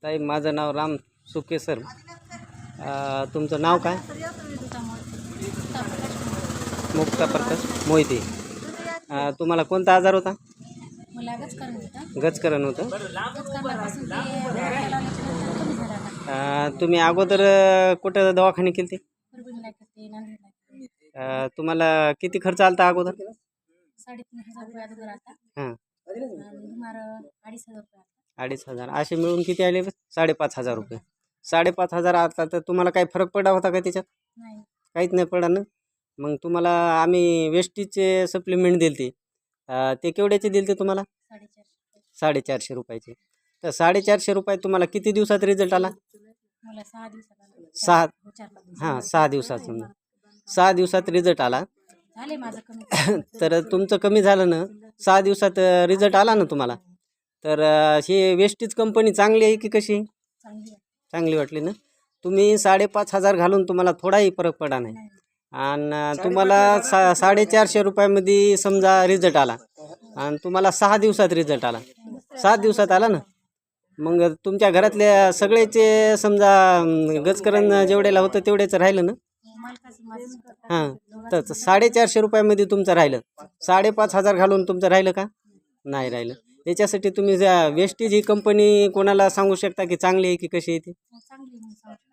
ताई, माझं नाव राम सुके सर. तुमचं नाव काय? मुक्ता प्रकाश मोहिते. तुम्हाला कोणता आजार होता? मला गचकरण होतं. गचकरणापासून ते कमी झाला. तुम्ही अगोदर कुठं दवाखाने केले? परभणीला केलते, नांदेडला केलते. तुम्हाला किती खर्च आलता अगोदर? 3,500 रुपये अगोदर आता. हां, सुमार 2,500 रुपये आता. 2,500. असे मिळून किती आले? 5,500 रुपये. 5,500 आता तर तुम्हाला काही फरक पडला होता का त्याच्यात? नाही. काहीच नाही पडा ना. मग तुम्हाला आम्ही वेस्टीजचे सप्लिमेंट दिले ते केवढ्याचे दिले तुम्हाला? 450. 450 रुपयाचे. तर 450 रुपये तुम्हाला किती दिवसात रिझल्ट आला? मला 6 दिवसात आला. 6. 4-5 दिवस. हां, 6 दिवसात समजा. 6 दिवसात रिझल्ट आला. झाले माझं कमी. तर तुमचं कमी झालं ना, 6 दिवसात रिझल्ट आला ना तुम्हाला. तर ही वेस्टीज कंपनी चांगली आहे की कशी? चांगली आहे. चांगली वाटली ना. तुम्ही 5,500 घालून तुम्हाला थोडाही फरक पडा नाही. नाही. आणि तुम्हाला 450 रुपयामध्ये समजा रिझल्ट आला आणि तुम्हाला 6 दिवसात रिझल्ट आला. 7 दिवसात आला ना. मग तुमच्या घरातल्या सगळ्याचे समजा गचकरण जेवढ्याला होतं तेवढ्याचं राहिलं ना. मालकाचं माझं हां, तर 450 रुपयामध्ये तुमचं राहिलं. 5,500 घालून तुमचं राहिलं का? नाही राहिलं. याच्यासाठी तुम्ही वेस्टीज ही कंपनी कोणाला सांगू शकता की चांगली आहे की कशी आहे ती? चांगली म्हणून सांगतो.